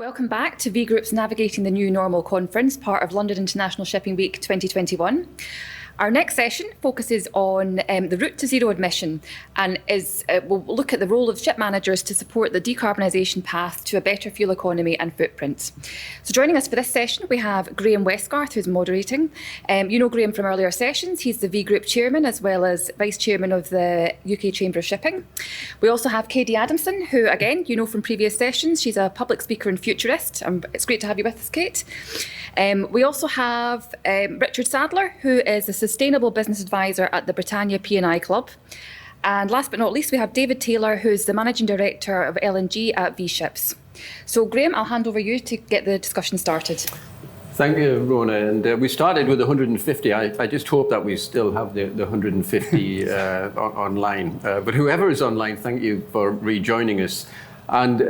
Welcome back to V.Group's Navigating the New Normal conference, part of London International Shipping Week 2021. Our next session focuses on the route to zero emission and we'll look at the role of ship managers to support the decarbonisation path to a better fuel economy and footprint. So joining us for this session, we have Graham Westgarth, who's moderating. You know Graham from earlier sessions. He's the V.Group chairman as well as vice chairman of the UK Chamber of Shipping. We also have Katie Adamson, who again, you know from previous sessions. She's a public speaker and futurist. It's great to have you with us, Kate. We also have Richard Sadler, who is a Sustainable Business Advisor at the Britannia P&I Club. And last but not least, we have David Taylor, who's the Managing Director of LNG at V-Ships. So Graham, I'll hand over you to get the discussion started. Thank you, Rona. And we started with 150. I just hope that we still have the 150 online. But whoever is online, thank you for rejoining us. And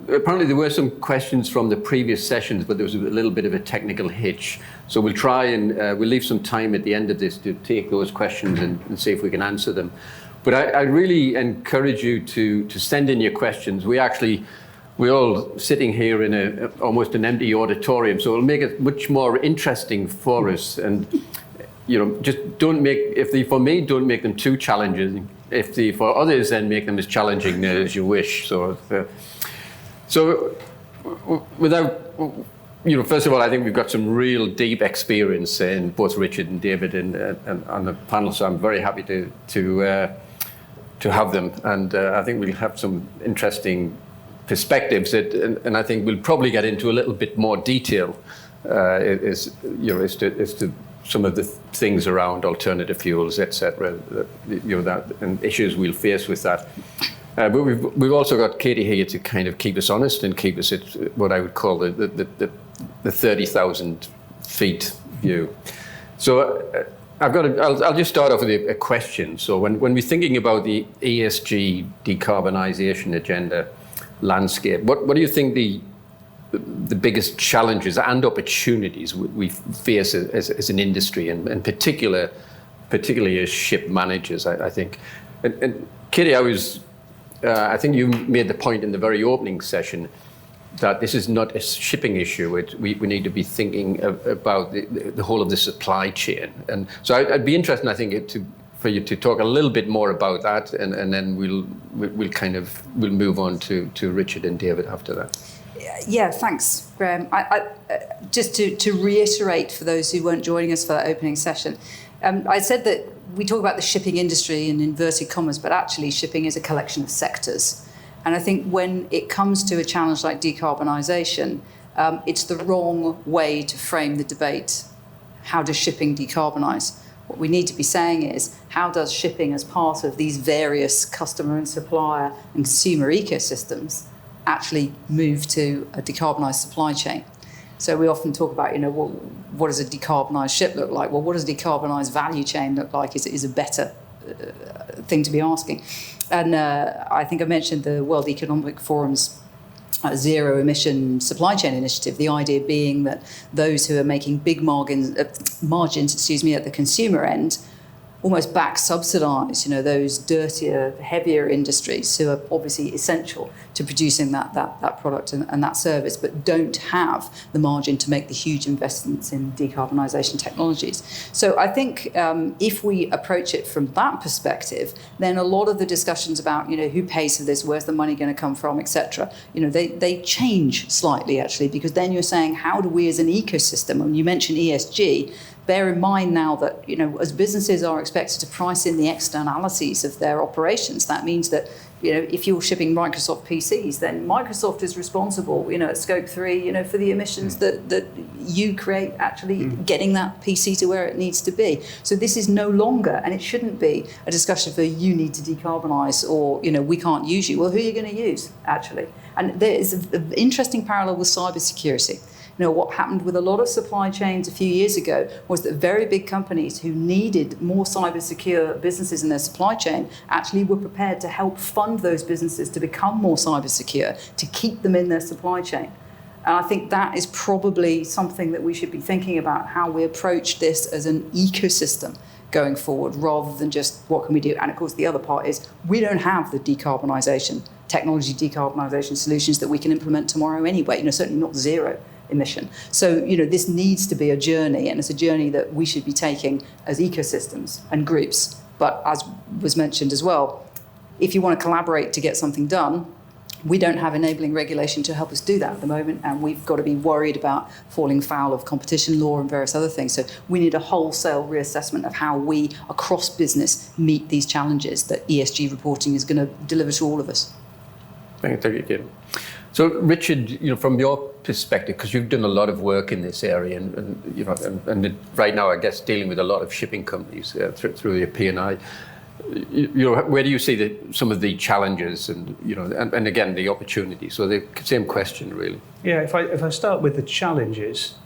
apparently there were some questions from the previous sessions, but there was a little bit of a technical hitch. So we'll try and we'll leave some time at the end of this to take those questions and see if we can answer them. But I really encourage you to send in your questions. We're all sitting here in almost an empty auditorium, so it'll make it much more interesting for us. And just for me, don't make them too challenging. For others, then make them as challenging as you wish. So without, first of all, I think we've got some real deep experience in both Richard and David and on the panel, so I'm very happy to have them. And I think we'll have some interesting perspectives and I think we'll probably get into a little bit more detail as to some of the things around alternative fuels, etc. And issues we'll face with that. But we've also got Katie here to kind of keep us honest and keep us at what I would call the 30,000 feet view. So I'll just start off with a question. So when we're thinking about the ESG decarbonisation agenda landscape, what do you think the biggest challenges and opportunities we face as an industry, and particularly as ship managers, I think. And Katie, I think you made the point in the very opening session that this is not a shipping issue. We need to be thinking about the whole of the supply chain. And so I'd be interested, I think, for you to talk a little bit more about that, and then we'll move on to Richard and David after that. Yeah, thanks, Graham. Just to reiterate for those who weren't joining us for that opening session, I said that we talk about the shipping industry in inverted commas, but actually shipping is a collection of sectors. And I think when it comes to a challenge like decarbonisation, it's the wrong way to frame the debate. How does shipping decarbonise? What we need to be saying is, how does shipping as part of these various customer and supplier and consumer ecosystems actually move to a decarbonised supply chain? So we often talk about, what does a decarbonised ship look like? Well, what does a decarbonised value chain look like is a better thing to be asking. And I think I mentioned the World Economic Forum's zero emission supply chain initiative, the idea being that those who are making big margins at the consumer end almost back subsidise, those dirtier, heavier industries who are obviously essential to producing that product and that service, but don't have the margin to make the huge investments in decarbonisation technologies. So I think if we approach it from that perspective, then a lot of the discussions about, who pays for this, where's the money going to come from, etc., they change slightly actually, because then you're saying, how do we as an ecosystem, and you mentioned ESG, bear in mind now that, as businesses are expected to price in the externalities of their operations, that means that, if you're shipping Microsoft PCs, then Microsoft is responsible, at scope 3, for the emissions that you create actually getting that PC to where it needs to be. So this is no longer, and it shouldn't be, a discussion for you need to decarbonise or, we can't use you. Well, who are you going to use, actually? And there is an interesting parallel with cybersecurity. What happened with a lot of supply chains a few years ago was that very big companies who needed more cyber secure businesses in their supply chain actually were prepared to help fund those businesses to become more cyber secure, to keep them in their supply chain. And I think that is probably something that we should be thinking about, how we approach this as an ecosystem going forward, rather than just what can we do. And of course, the other part is we don't have the decarbonisation technology decarbonisation solutions that we can implement tomorrow anyway, certainly not zero emission. So, this needs to be a journey, and it's a journey that we should be taking as ecosystems and groups. But as was mentioned as well, if you want to collaborate to get something done, we don't have enabling regulation to help us do that at the moment, and we've got to be worried about falling foul of competition law and various other things. So we need a wholesale reassessment of how we, across business, meet these challenges that ESG reporting is going to deliver to all of us. Thank you, Kim. So, Richard, from your perspective, because you've done a lot of work in this area, and right now, I guess, dealing with a lot of shipping companies through your P&I, where do you see some of the challenges and again the opportunities? So the same question, really. Yeah, if I start with the challenges,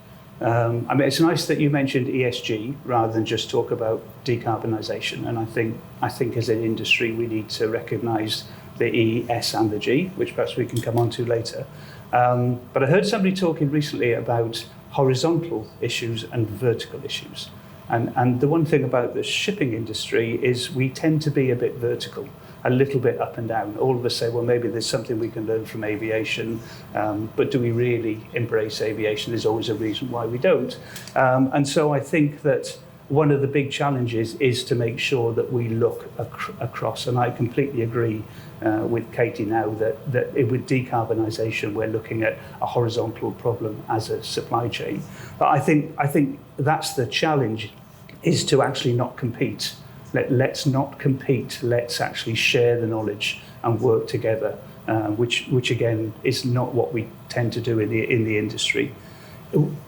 it's nice that you mentioned ESG rather than just talk about decarbonisation, and I think as an industry we need to recognise the E, S and the G, which perhaps we can come on to later. But I heard somebody talking recently about horizontal issues and vertical issues. And the one thing about the shipping industry is we tend to be a bit vertical, a little bit up and down. All of us say, well, maybe there's something we can learn from aviation, but do we really embrace aviation? There's always a reason why we don't. And so I think that one of the big challenges is to make sure that we look across, and I completely agree with Katie now that with decarbonisation we're looking at a horizontal problem as a supply chain. But I think that's the challenge, is to actually not compete. Let's not compete. Let's actually share the knowledge and work together, which again is not what we tend to do in the industry.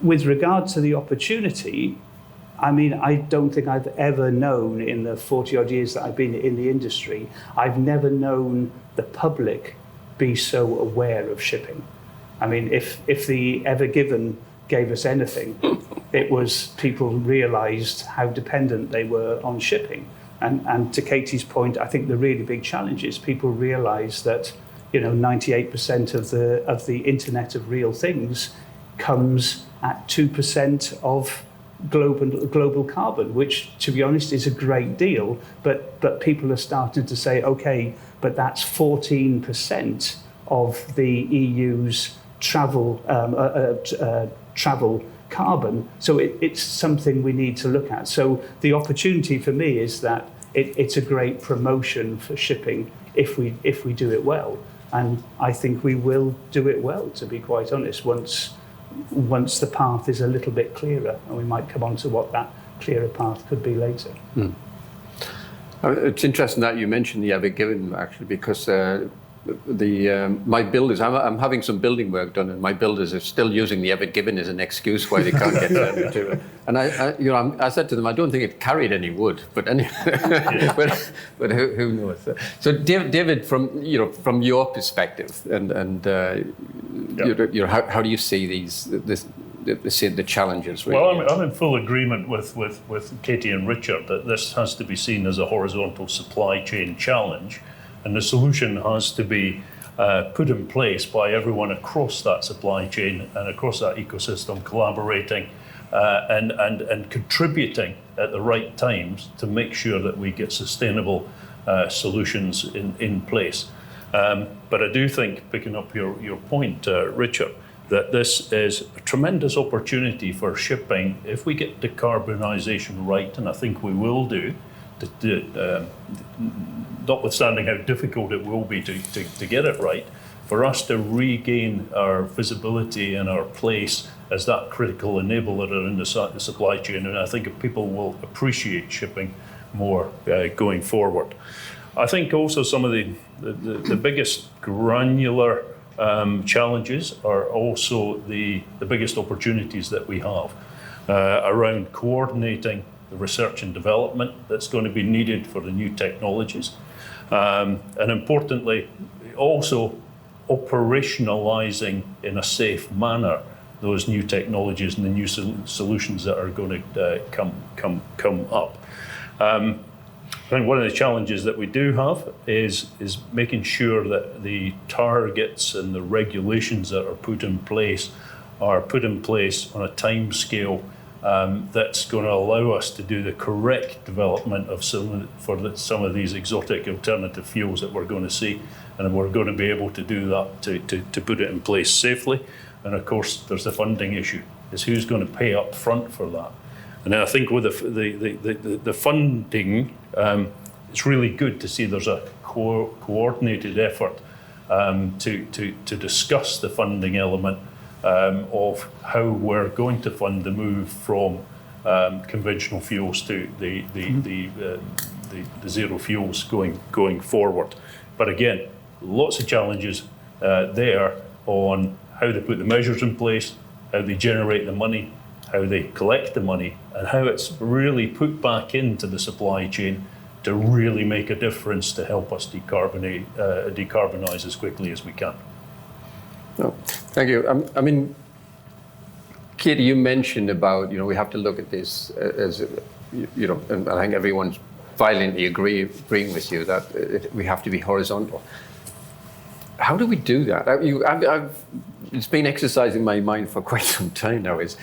With regard to the opportunity, I don't think I've ever known in the 40 odd years that I've been in the industry, I've never known the public be so aware of shipping. If the Ever Given gave us anything, it was people realised how dependent they were on shipping. And to Katie's point, I think the really big challenge is people realise that 98% of the Internet of Real Things comes at 2% of global carbon, which, to be honest, is a great deal. But people are starting to say, okay, but that's 14% of the EU's travel carbon. So it's something we need to look at. So the opportunity for me is that it's a great promotion for shipping if we do it well. And I think we will do it well, to be quite honest, once the path is a little bit clearer, and we might come on to what that clearer path could be later. It's interesting that you mentioned the Ever Given, actually, because my builders, I'm having some building work done, and my builders are still using the Ever Given as an excuse why they can't get their material. And I said to them, I don't think it carried any wood, but anyway, but who knows? So David, from your perspective, and how do you see the challenges? Really? Well, I'm in full agreement with Katie and Richard that this has to be seen as a horizontal supply chain challenge. And the solution has to be put in place by everyone across that supply chain and across that ecosystem, collaborating and contributing at the right times to make sure that we get sustainable solutions in place. But I do think, picking up your point, Richard, that this is a tremendous opportunity for shipping if we get decarbonisation right, and I think we will do, notwithstanding how difficult it will be to get it right, for us to regain our visibility and our place as that critical enabler in the supply chain. And I think people will appreciate shipping more going forward. I think also some of the biggest granular challenges are also the biggest opportunities that we have around coordinating the research and development that's going to be needed for the new technologies. And importantly, also operationalizing in a safe manner those new technologies and the new solutions that are going to come up. I think one of the challenges that we do have is making sure that the targets and the regulations that are put in place on a time scale that's going to allow us to do the correct development of some of these exotic alternative fuels that we're going to see and we're going to be able to do that to put it in place safely. And of course, there's the funding issue, is who's going to pay up front for that. And I think with the funding, it's really good to see there's a coordinated effort to discuss the funding element of how we're going to fund the move from conventional fuels to the zero fuels going forward. But again, lots of challenges there on how they put the measures in place, how they generate the money, how they collect the money, and how it's really put back into the supply chain to really make a difference to help us decarbonize as quickly as we can. Oh, thank you. I mean, Katie, you mentioned about, we have to look at this as, and I think everyone's violently agreeing with you that we have to be horizontal. How do we do that? It's been exercising my mind for quite some time now. Is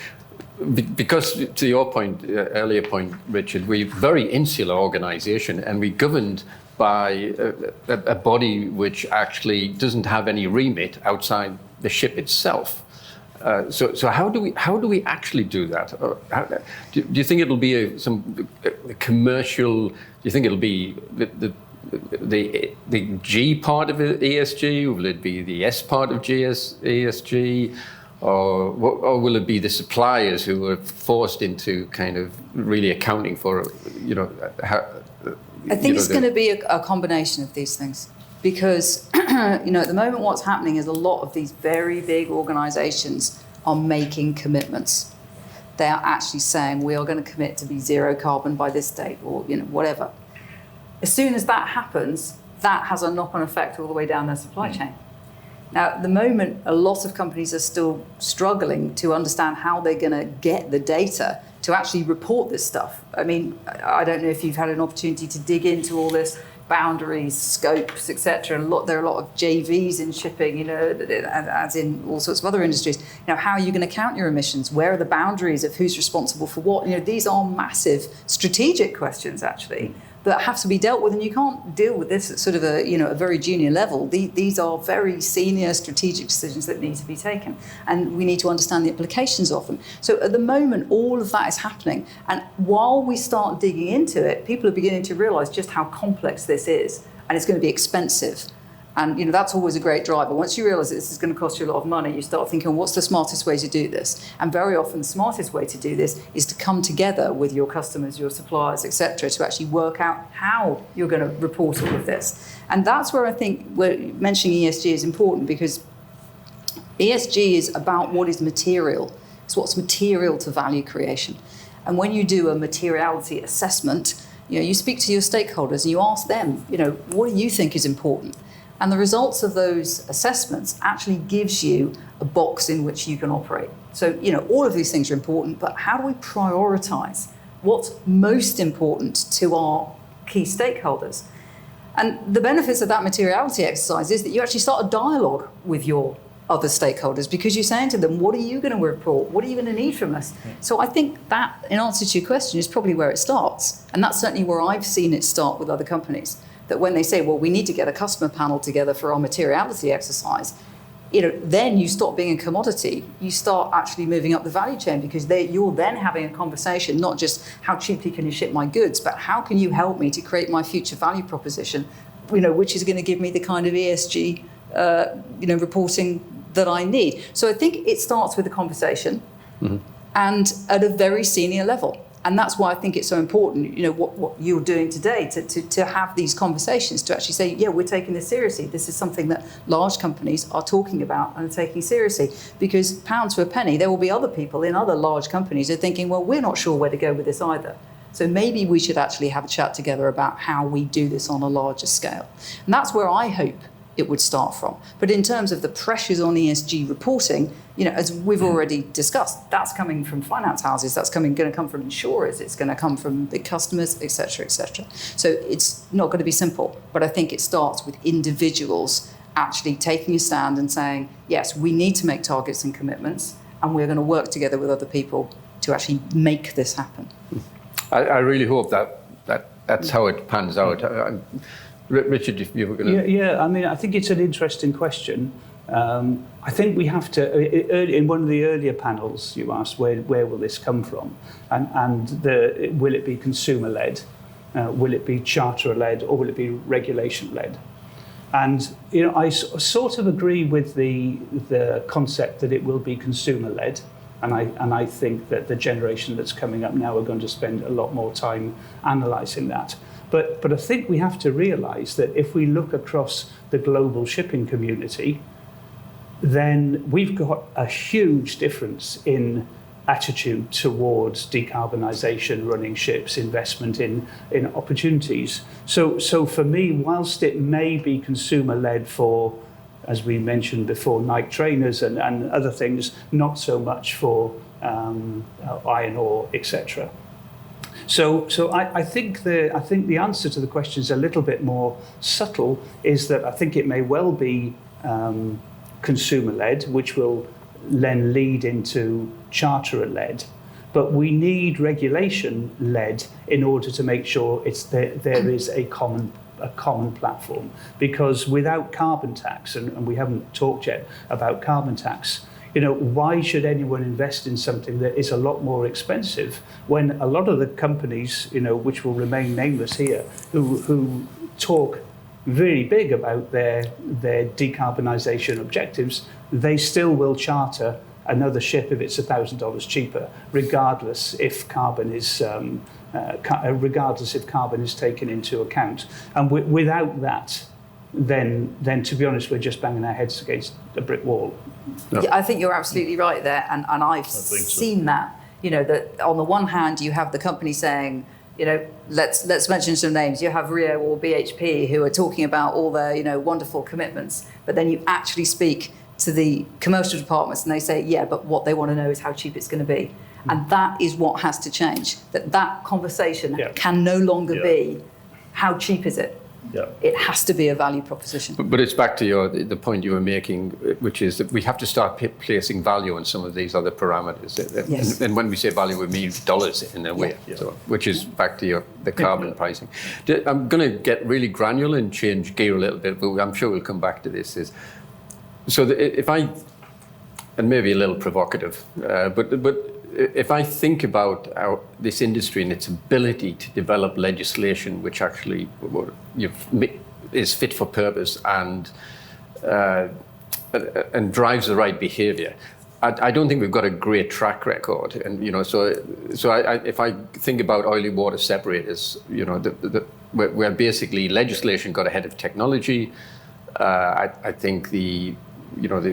because, to your point, earlier point, Richard, we're a very insular organisation, and we're governed by a body which actually doesn't have any remit outside the ship itself. So how do we actually do that? Do you think it'll be some commercial? Do you think it'll be the G part of ESG? Will it be the S part of ESG? Or will it be the suppliers who are forced into kind of really accounting for, how? I think it's going to be a combination of these things, because at the moment what's happening is a lot of these very big organisations are making commitments. They are actually saying we are going to commit to be zero carbon by this date, or whatever. As soon as that happens, that has a knock-on effect all the way down their supply chain. Now, at the moment, a lot of companies are still struggling to understand how they're going to get the data to actually report this stuff. I mean, I don't know if you've had an opportunity to dig into all this, boundaries, scopes, etc. There are a lot of JVs in shipping, as in all sorts of other industries. How are you going to count your emissions? Where are the boundaries of who's responsible for what? These are massive strategic questions, actually, that have to be dealt with, and you can't deal with this at sort of a very junior level. These are very senior strategic decisions that need to be taken, and we need to understand the implications of them. So at the moment, all of that is happening, and while we start digging into it, people are beginning to realise just how complex this is, and it's going to be expensive. And that's always a great driver. Once you realise that this is going to cost you a lot of money, you start thinking, what's the smartest way to do this? And very often the smartest way to do this is to come together with your customers, your suppliers, etc., to actually work out how you're going to report all of this. And that's where I think mentioning ESG is important, because ESG is about what is material. It's what's material to value creation. And when you do a materiality assessment, you speak to your stakeholders and you ask them, what do you think is important? And the results of those assessments actually gives you a box in which you can operate. So, all of these things are important, but how do we prioritise what's most important to our key stakeholders? And the benefits of that materiality exercise is that you actually start a dialogue with your other stakeholders, because you're saying to them, what are you going to report? What are you going to need from us? So I think that, in answer to your question, is probably where it starts. And that's certainly where I've seen it start with other companies. That when they say, well, we need to get a customer panel together for our materiality exercise, then you stop being a commodity. You start actually moving up the value chain, because you're then having a conversation, not just how cheaply can you ship my goods, but how can you help me to create my future value proposition, which is going to give me the kind of ESG, reporting that I need. So I think it starts with a conversation, and at a very senior level. And that's why I think it's so important, what you're doing today, to have these conversations, to actually say, yeah, we're taking this seriously. This is something that large companies are talking about and are taking seriously. Because pounds for a penny, there will be other people in other large companies who are thinking, well, we're not sure where to go with this either. So maybe we should actually have a chat together about how we do this on a larger scale. And that's where I hope it would start from. But in terms of the pressures on ESG reporting, as we've already discussed, that's coming from finance houses, that's going to come from insurers, it's going to come from big customers, et cetera, et cetera. So it's not going to be simple, but I think it starts with individuals actually taking a stand and saying, yes, we need to make targets and commitments, and we're going to work together with other people to actually make this happen. I really hope that's how it pans out. Richard, if you were going to... Yeah, I mean, I think it's an interesting question. I think we have to, in one of the earlier panels you asked, where will this come from? And will it be consumer-led? Will it be charter-led, or will it be regulation-led? And I sort of agree with the concept that it will be consumer-led, and I think that the generation that's coming up now are going to spend a lot more time analysing that. But I think we have to realise that if we look across the global shipping community, then we've got a huge difference in attitude towards decarbonisation, running ships, investment in opportunities. So for me, whilst it may be consumer-led for, as we mentioned before, Nike trainers and other things, not so much for iron ore, etc. So I think the answer to the question is a little bit more subtle, is that I think it may well be consumer-led, which will then lead into charterer-led, but we need regulation-led in order to make sure there is a common platform. Because without carbon tax, and we haven't talked yet about carbon tax, why should anyone invest in something that is a lot more expensive when a lot of the companies, which will remain nameless here, who talk very big about their decarbonisation objectives, they still will charter another ship if it's $1,000 cheaper, regardless if carbon is taken into account. And without that, then to be honest, we're just banging our heads against a brick wall. Yeah, I think you're absolutely right there, and I've seen that. That on the one hand, you have the company saying, let's mention some names. You have Rio or BHP who are talking about all their, wonderful commitments, but then you actually speak to the commercial departments and they say, yeah, but what they want to know is how cheap it's going to be. And that is what has to change. That conversation can no longer be, how cheap is it? Yeah. It has to be a value proposition. But it's back to the point you were making, which is that we have to start placing value on some of these other parameters. Yes. And when we say value, we mean dollars in a way, so, which is back to the carbon pricing. I'm going to get really granular and change gear a little bit, but I'm sure we'll come back to this. If I, and maybe a little provocative, but if I think about this industry and its ability to develop legislation which actually is fit for purpose and drives the right behaviour, I don't think we've got a great track record. And if I think about oily water separators, where basically legislation got ahead of technology, I think the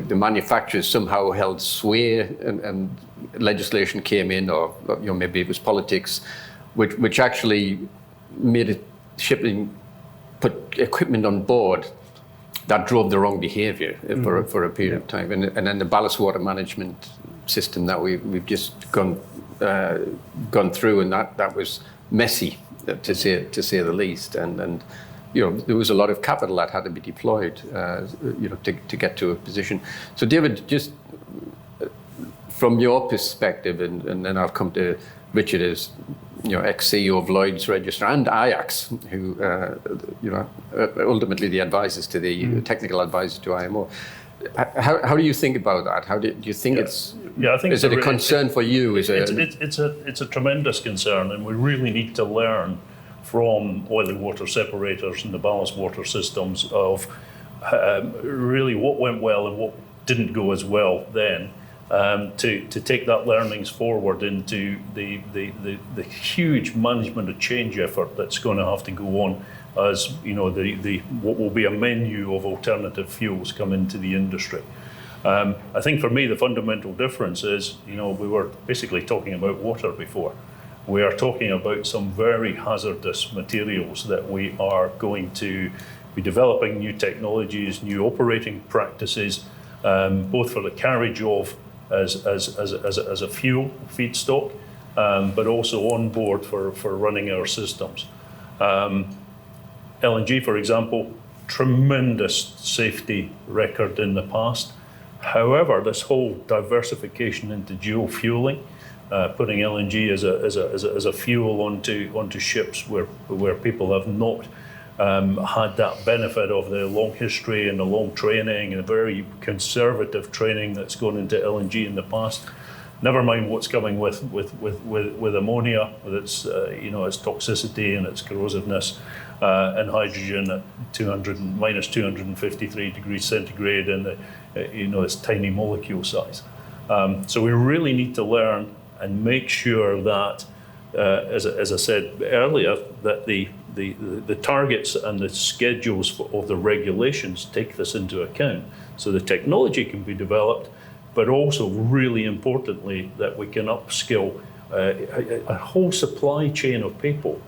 manufacturers somehow held sway and legislation came in, or maybe it was politics, which actually made shipping put equipment on board that drove the wrong behaviour for a period of time. And then the ballast water management system that we've just gone through, and that was messy, to say the least. And there was a lot of capital that had to be deployed, to get to a position. So, David, just from your perspective, and then I'll come to Richard as ex-CEO of Lloyd's Register and Ajax, who ultimately the advisors to the technical advisors to IMO. How do you think about that? Do you think it's? Yeah, I think is it a concern for you? It's a tremendous concern, and we really need to learn from oily water separators and the ballast water systems of really what went well and what didn't go as well then, to take that learnings forward into the huge management of change effort that's going to have to go on as what will be a menu of alternative fuels come into the industry. I think for me the fundamental difference is, we were basically talking about water before. We are talking about some very hazardous materials that we are going to be developing new technologies, new operating practices, both for the carriage of as a fuel feedstock, but also on board for running our systems. LNG, for example, tremendous safety record in the past. However, this whole diversification into dual fueling, putting LNG as a fuel onto ships where people have not had that benefit of the long history and the long training and the very conservative training that's gone into LNG in the past. Never mind what's coming with ammonia, with its its toxicity and its corrosiveness, and hydrogen at minus 253 degrees centigrade, and its tiny molecule size. So we really need to learn and make sure that, as I said earlier, that the targets and the schedules of the regulations take this into account, so the technology can be developed, but also, really importantly, that we can upskill a whole supply chain of people,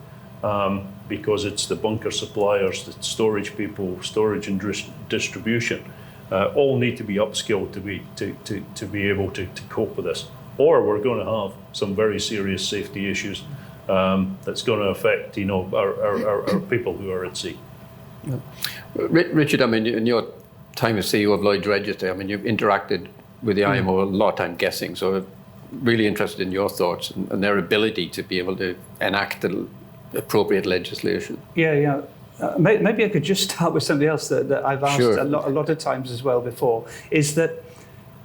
because it's the bunker suppliers, the storage people, storage and distribution, all need to be upskilled to be able to cope with this. Or we're going to have some very serious safety issues that's going to affect our people who are at sea. Yeah. Richard, I mean, in your time as CEO of Lloyd's Register, I mean, you've interacted with the IMO a lot, I'm guessing. So really interested in your thoughts and their ability to be able to enact the appropriate legislation. Yeah. Maybe I could just start with something else that I've asked a lot of times as well before, is that,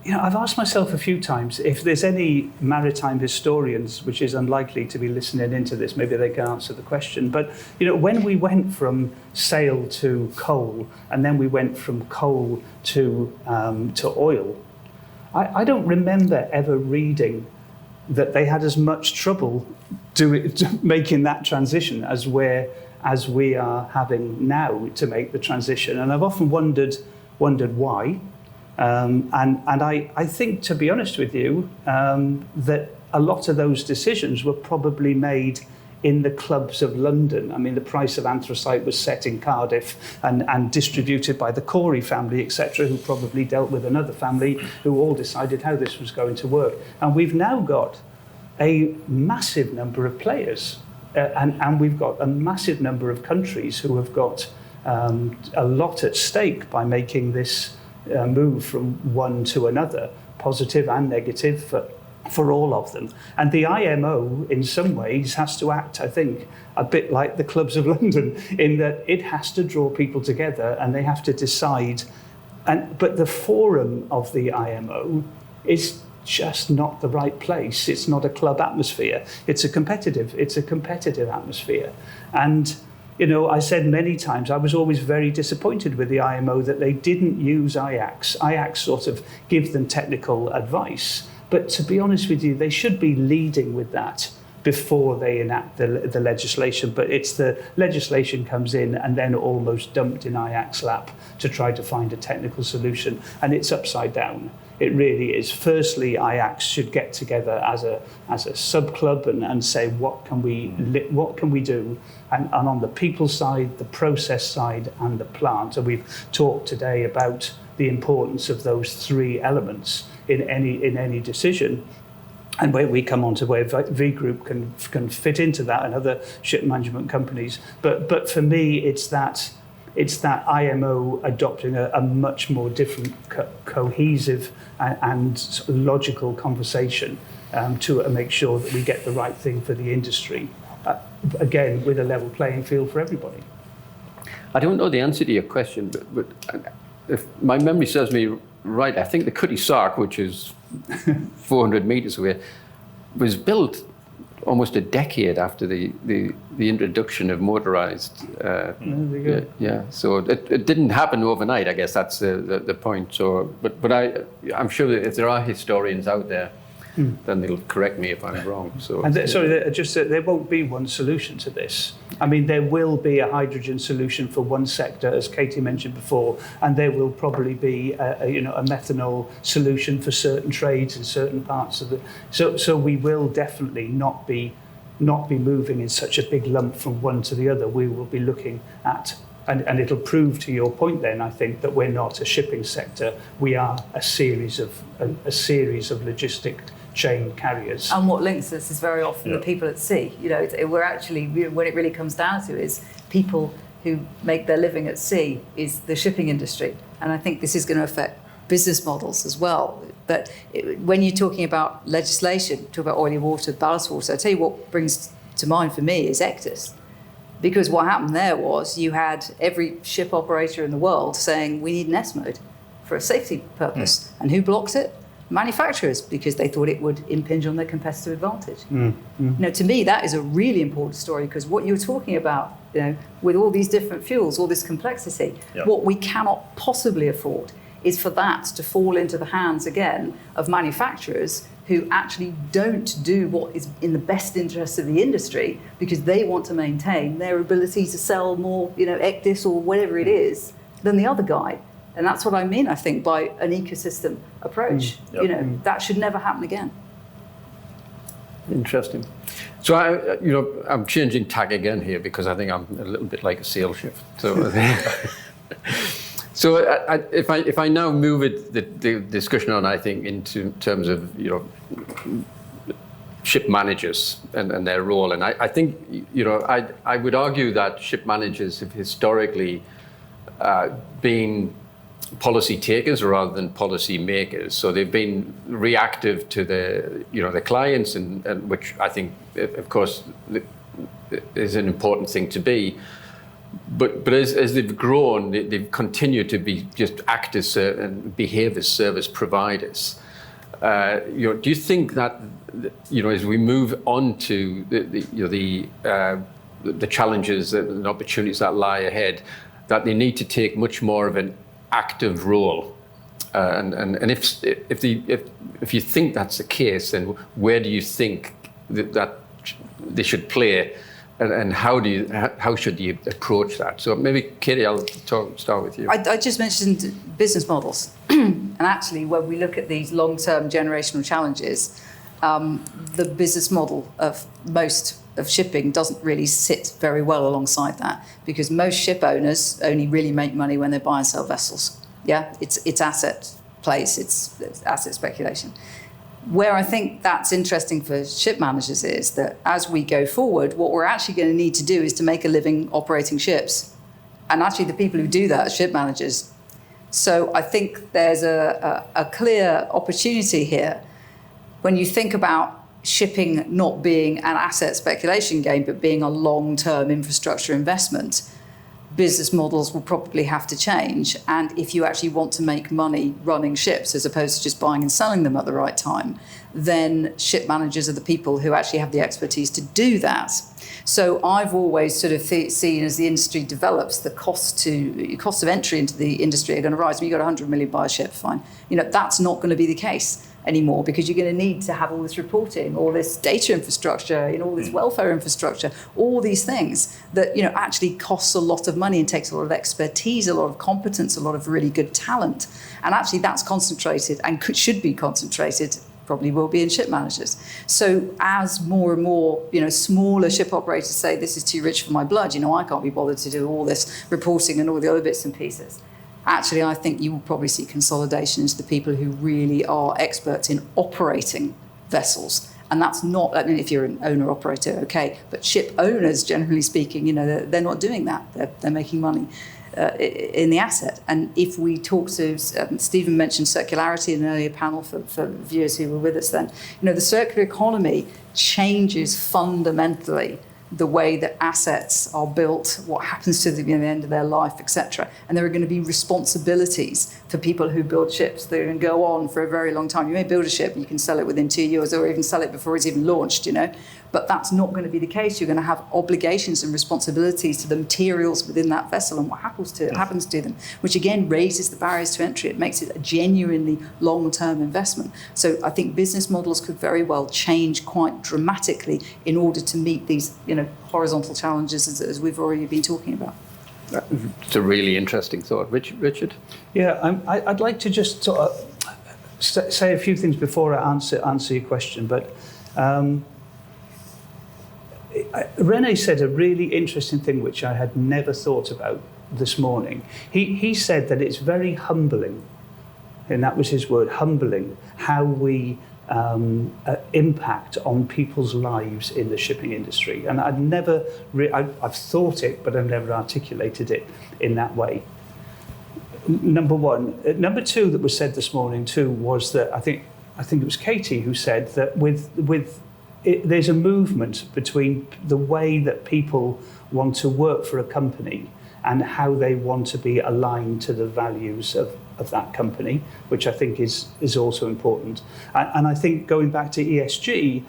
I've asked myself a few times if there's any maritime historians, which is unlikely to be listening into this, maybe they can answer the question. But, when we went from sail to coal, and then we went from coal to oil, I don't remember ever reading that they had as much trouble making that transition as we are having now to make the transition. And I've often wondered why. And I think, to be honest with you, that a lot of those decisions were probably made in the clubs of London. I mean, the price of anthracite was set in Cardiff and distributed by the Corey family, etc., who probably dealt with another family who all decided how this was going to work. And we've now got a massive number of players, and we've got a massive number of countries who have got a lot at stake by making this move from one to another, positive and negative for all of them. And the IMO, in some ways, has to act, I think, a bit like the clubs of London, in that it has to draw people together and they have to decide. But the forum of the IMO is just not the right place. It's not a club atmosphere. It's a competitive atmosphere. And I said many times, I was always very disappointed with the IMO that they didn't use IACS. IACS sort of give them technical advice. But to be honest with you, they should be leading with that before they enact the legislation. But it's the legislation comes in and then almost dumped in IAC's lap to try to find a technical solution. And it's upside down. It really is. Firstly, IACS should get together as a sub-club and say, what can we do? And on the people side, the process side, and the plant. And we've talked today about the importance of those three elements in any decision. And where we come on to where V.Group can fit into that, and other ship management companies. But for me, it's that IMO adopting a much more different, cohesive and logical conversation to make sure that we get the right thing for the industry. Again, with a level playing field for everybody. I don't know the answer to your question, but if my memory serves me right, I think the Cutty Sark, which is 400 meters away, was built almost a decade after the introduction of motorized. So it didn't happen overnight. I guess that's the point. So, but I'm sure that if there are historians out there, then they'll correct me if I'm wrong. So, there won't be one solution to this. I mean, there will be a hydrogen solution for one sector, as Katie mentioned before, and there will probably be a methanol solution for certain trades in certain parts of the. So we will definitely not be moving in such a big lump from one to the other. We will be looking at. And it'll prove to your point then, I think, that we're not a shipping sector. We are a series of logistic chain carriers. And what links us is very often the people at sea. We're actually, when it really comes down to it, is people who make their living at sea is the shipping industry. And I think this is going to affect business models as well. But when you're talking about legislation, talk about oily water, ballast water, I tell you what brings to mind for me is ECDIS. Because what happened there was you had every ship operator in the world saying, we need an S mode for a safety purpose. And who blocked it? Manufacturers, because they thought it would impinge on their competitive advantage. To me, that is a really important story, because what you're talking about, with all these different fuels, all this complexity, what we cannot possibly afford is for that to fall into the hands again of manufacturers who actually don't do what is in the best interest of the industry, because they want to maintain their ability to sell more, ECDIS or whatever it is, than the other guy. And that's what I mean, I think, by an ecosystem approach. That should never happen again. Interesting. So I'm changing tack again here, because I think I'm a little bit like a sail ship. So, if I now move the discussion on, I think, into terms of ship managers and their role, and I think I would argue that ship managers have historically been policy takers rather than policy makers. So they've been reactive to the clients, and which I think, of course, is an important thing to be. But as they've grown, they've continued to be just act as and behave as service providers. Do you think that as we move on to the challenges and opportunities that lie ahead, that they need to take much more of an active role, and if you think that's the case, then where do you think that they should play, and how should you approach that? So maybe Katie, I'll start with you. I just mentioned business models, and actually, when we look at these long-term generational challenges, the business model of most of shipping doesn't really sit very well alongside that, because most ship owners only really make money when they buy and sell vessels. It's asset plays, it's asset speculation. Where I think that's interesting for ship managers is that as we go forward, what we're actually going to need to do is to make a living operating ships, and actually the people who do that are ship managers. So I think there's a clear opportunity here when you think about shipping not being an asset speculation game, but being a long-term infrastructure investment. Business models will probably have to change. And if you actually want to make money running ships, as opposed to just buying and selling them at the right time, then ship managers are the people who actually have the expertise to do that. So I've always sort of seen, as the industry develops, the cost of entry into the industry are going to rise. I mean, you've got 100 million buy a ship, fine. That's not going to be the case anymore, because you're going to need to have all this reporting, all this data infrastructure, all this welfare infrastructure, all these things that actually costs a lot of money and takes a lot of expertise, a lot of competence, a lot of really good talent. And actually that's concentrated and should be concentrated, probably will be, in ship managers. So as more and more smaller ship operators say, this is too rich for my blood, I can't be bothered to do all this reporting and all the other bits and pieces. Actually, I think you will probably see consolidation into the people who really are experts in operating vessels. And that's not, if you're an owner-operator, okay, but ship owners, generally speaking, they're not doing that. They're making money in the asset. And if we talk to, Stephen mentioned circularity in an earlier panel for viewers who were with us then, the circular economy changes fundamentally the way that assets are built, what happens to them at the end of their life, etc. And there are going to be responsibilities for people who build ships that are going to go on for a very long time. You may build a ship, you can sell it within 2 years, or even sell it before it's even launched, But that's not going to be the case. You're going to have obligations and responsibilities to the materials within that vessel and what happens to them, which again raises the barriers to entry. It makes it a genuinely long-term investment. So I think business models could very well change quite dramatically in order to meet these, horizontal challenges as we've already been talking about. It's a really interesting thought. Richard? Yeah, I'd like to just sort of say a few things before I answer your question, but Rene said a really interesting thing which I had never thought about this morning. He said that it's very humbling, and that was his word, humbling, how we impact on people's lives in the shipping industry. And I'd never, I've thought it, but I've never articulated it in that way. Number one. Number two that was said this morning too was that I think it was Katie who said that there's a movement between the way that people want to work for a company and how they want to be aligned to the values of that company, which I think is also important. And I think going back to ESG,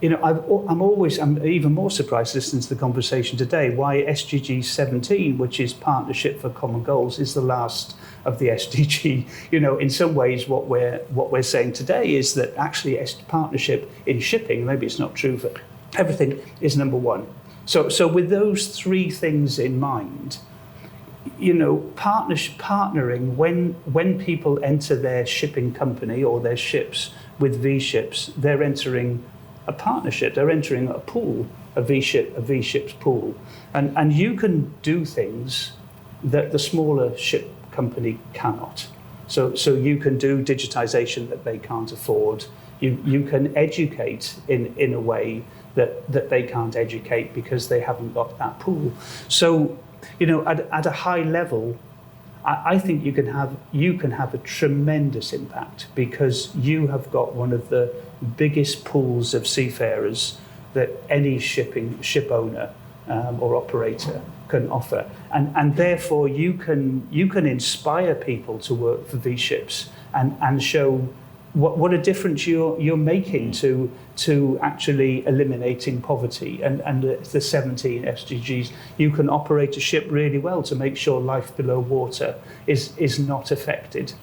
you know, I'm even more surprised listening to the conversation today why SDG 17, which is Partnership for Common Goals, is the last of the SDG. You know, in some ways, what we're saying today is that actually partnership in shipping, maybe it's not true for everything, is number one. So with those three things in mind, you know, partnering when people enter their shipping company or their ships with V-ships, they're entering a partnership. They're entering a pool, a V-ship's pool, and you can do things that the smaller ship company cannot. So you can do digitization that they can't afford. You can educate in a way that they can't educate because they haven't got that pool. So, you know, at a high level, I think you can have a tremendous impact because you have got one of the biggest pools of seafarers that any ship owner or operator can offer, and therefore you can inspire people to work for V-ships and show what a difference you're making to actually eliminating poverty and the 17 SDGs. You can operate a ship really well to make sure life below water is not affected.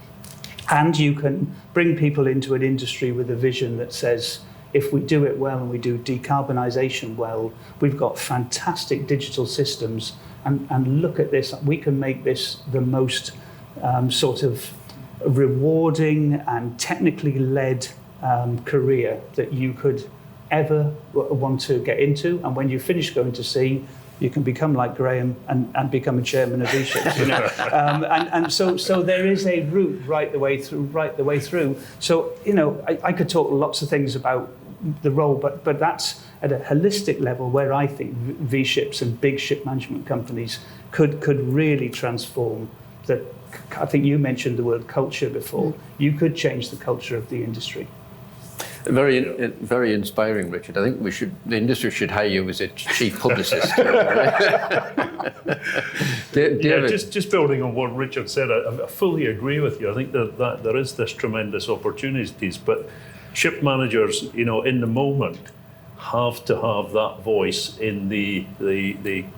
And you can bring people into an industry with a vision that says, if we do it well and we do decarbonisation well, we've got fantastic digital systems, and look at this, we can make this the most sort of rewarding and technically led career that you could ever want to get into. And when you finish going to sea, you can become like Graham and become a chairman of V-ships, you know. And so there is a route right the way through. So, you know, I could talk lots of things about the role, but that's at a holistic level where I think V-ships and big ship management companies could really transform that. I think you mentioned the word culture before. You could change the culture of the industry. Very inspiring, Richard. I think the industry should hire you as a chief publicist. Yeah, just building on what Richard said, I fully agree with you. I think that there is this tremendous opportunities, but ship managers, you know, in the moment, have to have that voice in the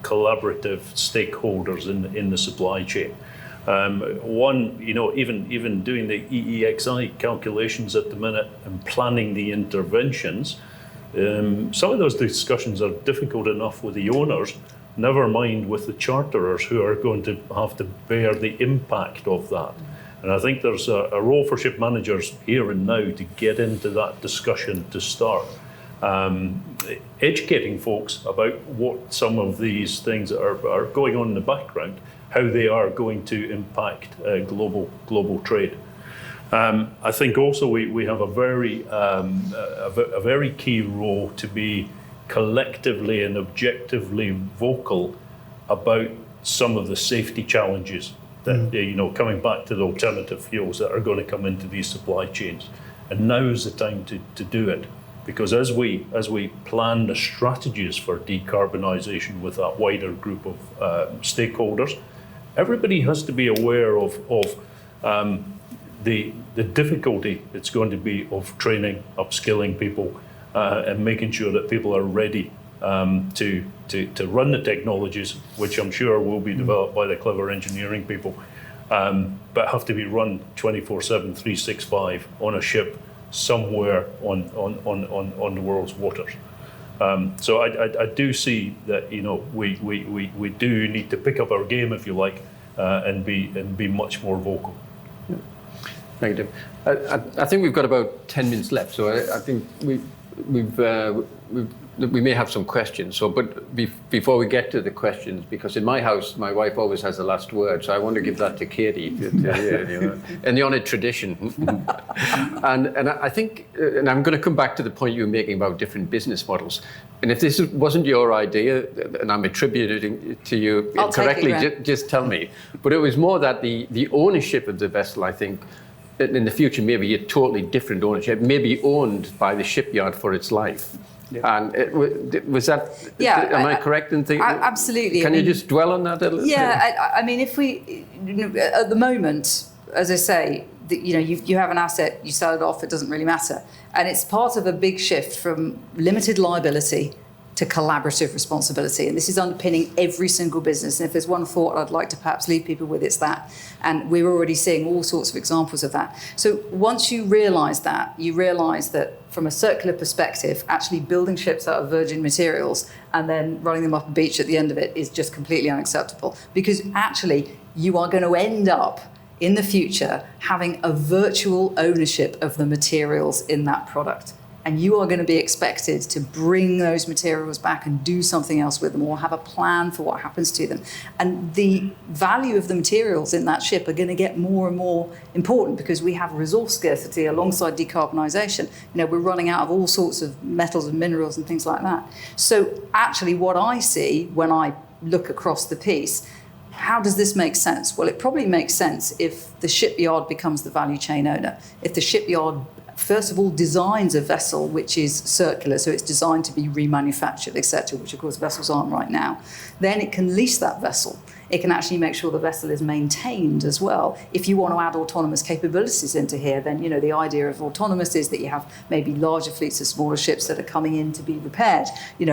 collaborative stakeholders in the supply chain. One, you know, even doing the EEXI calculations at the minute and planning the interventions, some of those discussions are difficult enough with the owners, never mind with the charterers who are going to have to bear the impact of that. And I think there's a role for ship managers here and now to get into that discussion to start. Educating folks about what some of these things are going on in the background, how they are going to impact global trade. I think also we have a very key role to be collectively and objectively vocal about some of the safety challenges that, you know, coming back to the alternative fuels that are going to come into these supply chains. And now is the time to do it. Because as we plan the strategies for decarbonisation with that wider group of stakeholders, everybody has to be aware of the difficulty it's going to be of training, upskilling people, and making sure that people are ready to run the technologies, which I'm sure will be developed by the clever engineering people, but have to be run 24/7, 365 on a ship somewhere on the world's waters. So I do see that, you know, we do need to pick up our game, if you like, and be much more vocal. Yeah. Thank you, Dave. I think we've got about 10 minutes left, so I think we may have some questions. So, but before we get to the questions, because in my house, my wife always has the last word, so I want to give that to Katie, you know, in the honoured tradition. and I think, and I'm going to come back to the point you were making about different business models. And if this wasn't your idea, and I'm attributing it to you incorrectly, just tell me. But it was more that the ownership of the vessel, I think, in the future, maybe a totally different ownership, maybe owned by the shipyard for its life. And was that? Yeah, Am I correct in thinking? Absolutely. Can you just dwell on that a little? Yeah, I mean, if we at the moment, as I say, you have an asset, you sell it off, it doesn't really matter, and it's part of a big shift from limited liability to collaborative responsibility. And this is underpinning every single business. And if there's one thought I'd like to perhaps leave people with, it's that. And we're already seeing all sorts of examples of that. So once you realise that, you realise that from a circular perspective, actually building ships out of virgin materials and then running them up a beach at the end of it is just completely unacceptable. Because actually, you are going to end up in the future having a virtual ownership of the materials in that product. And you are going to be expected to bring those materials back and do something else with them or have a plan for what happens to them. And the value of the materials in that ship are going to get more and more important because we have resource scarcity alongside decarbonisation. We're running out of all sorts of metals and minerals and things like that. So actually what I see when I look across the piece, how does this make sense? Well, it probably makes sense if the shipyard becomes the value chain owner. If the shipyard first of all designs a vessel which is circular, so it's designed to be remanufactured, etc., which of course vessels aren't right now, then it can lease that vessel. It can actually make sure the vessel is maintained as well. If you want to add autonomous capabilities into here, then the idea of autonomous is that you have maybe larger fleets of smaller ships that are coming in to be repaired, and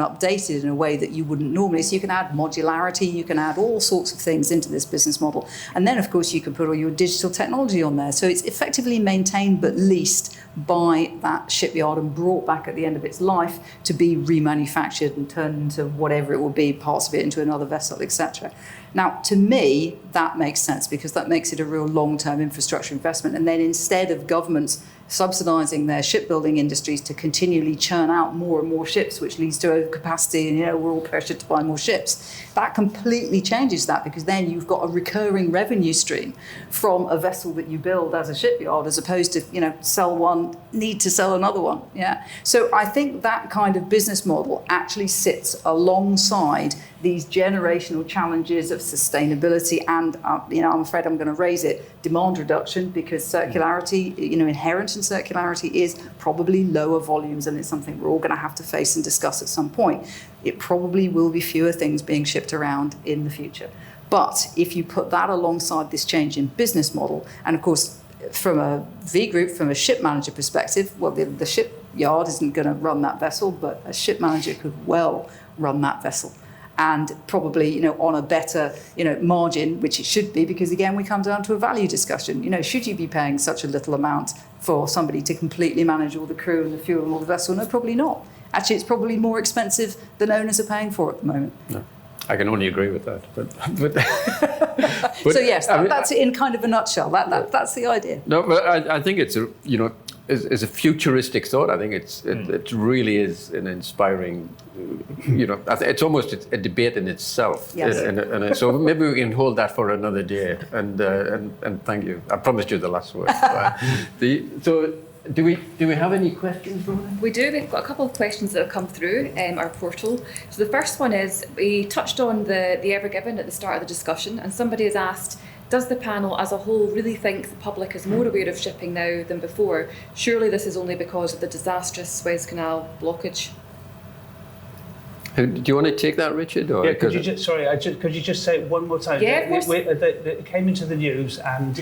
updated in a way that you wouldn't normally. So you can add modularity, you can add all sorts of things into this business model. And then of course you can put all your digital technology on there. So it's effectively maintained but leased by that shipyard and brought back at the end of its life to be remanufactured and turned into whatever it will be, parts of it into another vessel, etc. Now, to me, that makes sense because that makes it a real long-term infrastructure investment. And then instead of governments subsidising their shipbuilding industries to continually churn out more and more ships, which leads to overcapacity and we're all pressured to buy more ships, that completely changes that because then you've got a recurring revenue stream from a vessel that you build as a shipyard as opposed to, sell one, need to sell another one. Yeah. So I think that kind of business model actually sits alongside these generational challenges of sustainability and, I'm afraid I'm going to raise it, demand reduction, because circularity, inherent in circularity is probably lower volumes, and it's something we're all going to have to face and discuss at some point. It probably will be fewer things being shipped around in the future. But if you put that alongside this change in business model, and of course, from a V.Group, from a ship manager perspective, well, the shipyard isn't going to run that vessel, but a ship manager could well run that vessel. And probably, on a better, margin, which it should be, because again, we come down to a value discussion. Should you be paying such a little amount for somebody to completely manage all the crew and the fuel and all the vessel? No, probably not. Actually, it's probably more expensive than owners are paying for at the moment. No, I can only agree with that. So yes, that's it in kind of a nutshell. That's the idea. No, but I think it's is a futuristic thought. I think it really is an inspiring, it's almost a debate in itself. Yes. And so maybe we can hold that for another day. And thank you. I promised you the last word. So do we have any questions, Ronan? We do. We've got a couple of questions that have come through our portal. So the first one is, we touched on the Ever Given at the start of the discussion, and somebody has asked, does the panel as a whole really think the public is more aware of shipping now than before? Surely this is only because of the disastrous Suez Canal blockage. Do you want to take that, Richard? Or yeah, could you just say it one more time? Yeah, of course. It came into the news, and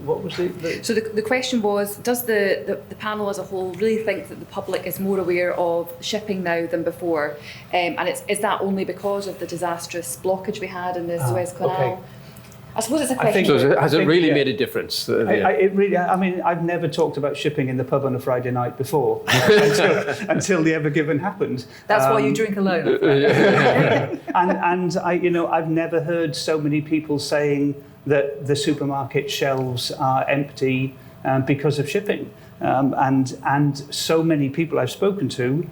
what was it? So the question was, does the panel as a whole really think that the public is more aware of shipping now than before? And is that only because of the disastrous blockage we had in the Suez Canal? Okay. I suppose it's a question. Has it really made a difference? I've never talked about shipping in the pub on a Friday night before until the Ever Given happened. That's why you drink alone. And I've never heard so many people saying that the supermarket shelves are empty because of shipping. And so many people I've spoken to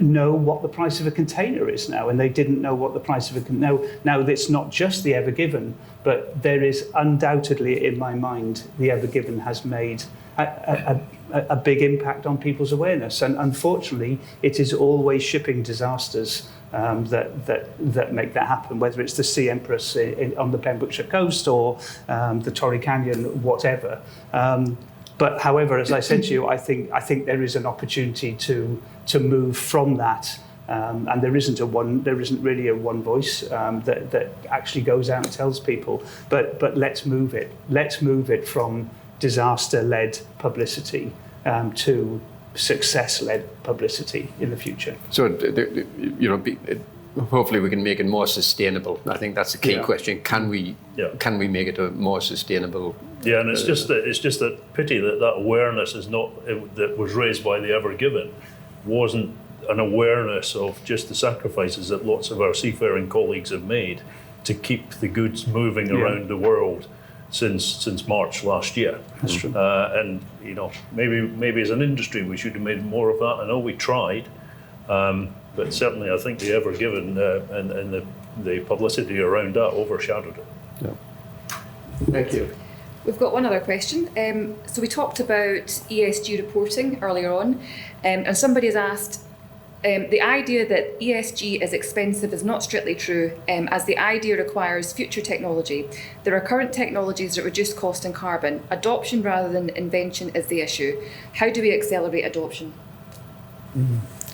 know what the price of a container is now, and they didn't know what the price of a container. Now it's not just the Ever Given, but there is undoubtedly, in my mind, the Ever Given has made a big impact on people's awareness. And unfortunately, it is always shipping disasters that make that happen, whether it's the Sea Empress on the Pembrokeshire coast or the Torrey Canyon, whatever. But however, as I said to you, I think there is an opportunity to move from that, and there isn't really a one voice that actually goes out and tells people. But let's move it. Let's move it from disaster-led publicity to success-led publicity in the future. So, hopefully we can make it more sustainable. I think that's the key question. Can we make it a more sustainable? Yeah, and it's just that pity that awareness is not that was raised by the Ever Given wasn't an awareness of just the sacrifices that lots of our seafaring colleagues have made to keep the goods moving around the world since March last year. That's true. And maybe as an industry we should have made more of that. I know we tried, but certainly I think the Ever Given and the publicity around that overshadowed it. Yeah. Thank you. We've got one other question. So we talked about ESG reporting earlier on, and somebody has asked, the idea that ESG is expensive is not strictly true, as the idea requires future technology. There are current technologies that reduce cost and carbon. Adoption rather than invention is the issue. How do we accelerate adoption?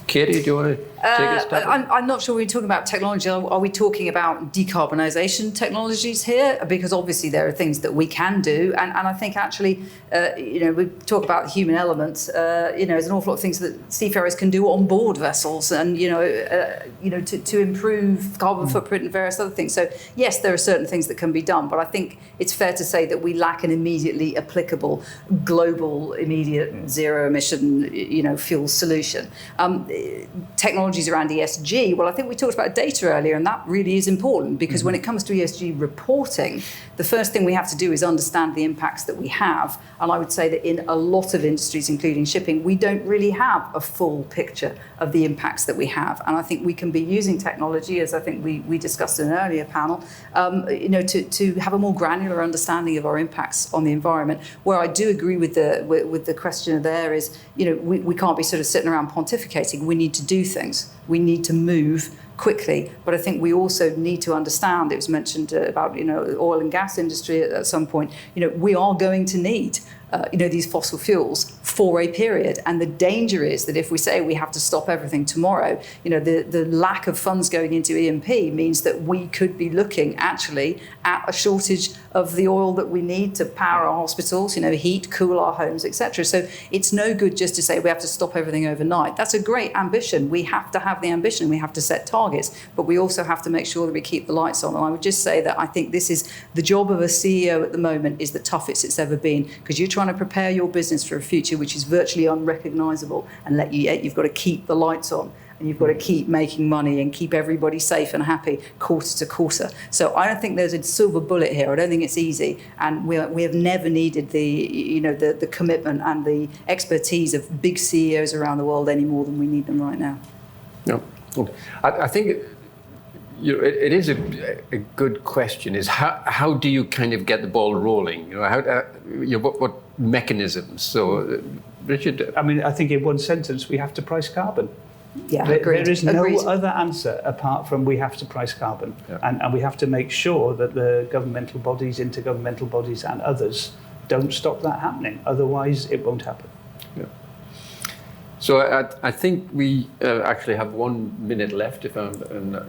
Katie, do you want to take a step? I'm not sure we're talking about technology. Are we talking about decarbonisation technologies here? Because obviously there are things that we can do, and I think actually, we talk about the human element. There's an awful lot of things that seafarers can do on board vessels, and to improve carbon footprint and various other things. So yes, there are certain things that can be done, but I think it's fair to say that we lack an immediately applicable global, immediate zero emission, fuel solution. Technologies around ESG, well, I think we talked about data earlier, and that really is important because when it comes to ESG reporting, the first thing we have to do is understand the impacts that we have. And I would say that in a lot of industries, including shipping, we don't really have a full picture of the impacts that we have. And I think we can be using technology, as I think we discussed in an earlier panel, to have a more granular understanding of our impacts on the environment. Where I do agree with the questioner there is, we can't be sort of sitting around pontificating. We need to do things. We need to move quickly, but I think we also need to understand, it was mentioned about oil and gas industry at some point, we are going to need these fossil fuels for a period, and the danger is that if we say we have to stop everything tomorrow, the lack of funds going into E&P means that we could be looking actually at a shortage of the oil that we need to power our hospitals, heat, cool our homes, etc. So it's no good just to say we have to stop everything overnight. That's a great ambition. We have to have the ambition. We have to set targets, but we also have to make sure that we keep the lights on. And I would just say that I think this is the job of a CEO at the moment is the toughest it's ever been, because you're trying to prepare your business for a future which is virtually unrecognisable, and you've got to keep the lights on. And you've got to keep making money and keep everybody safe and happy quarter to quarter. So I don't think there's a silver bullet here. I don't think it's easy. And we have never needed the commitment and the expertise of big CEOs around the world any more than we need them right now. No. I think it is a good question. Is how do you kind of get the ball rolling? What mechanisms? So, Richard. I think in one sentence we have to price carbon. Yeah, there is no other answer apart from we have to price carbon. Yeah. And we have to make sure that the governmental bodies, intergovernmental bodies and others don't stop that happening. Otherwise, it won't happen. Yeah. So I think we actually have 1 minute left.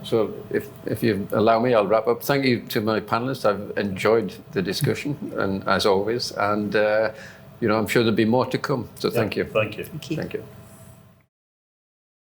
So if you allow me, I'll wrap up. Thank you to my panelists. I've enjoyed the discussion, and as always. And I'm sure there'll be more to come. So thank you. Thank you. Thank you. Thank you.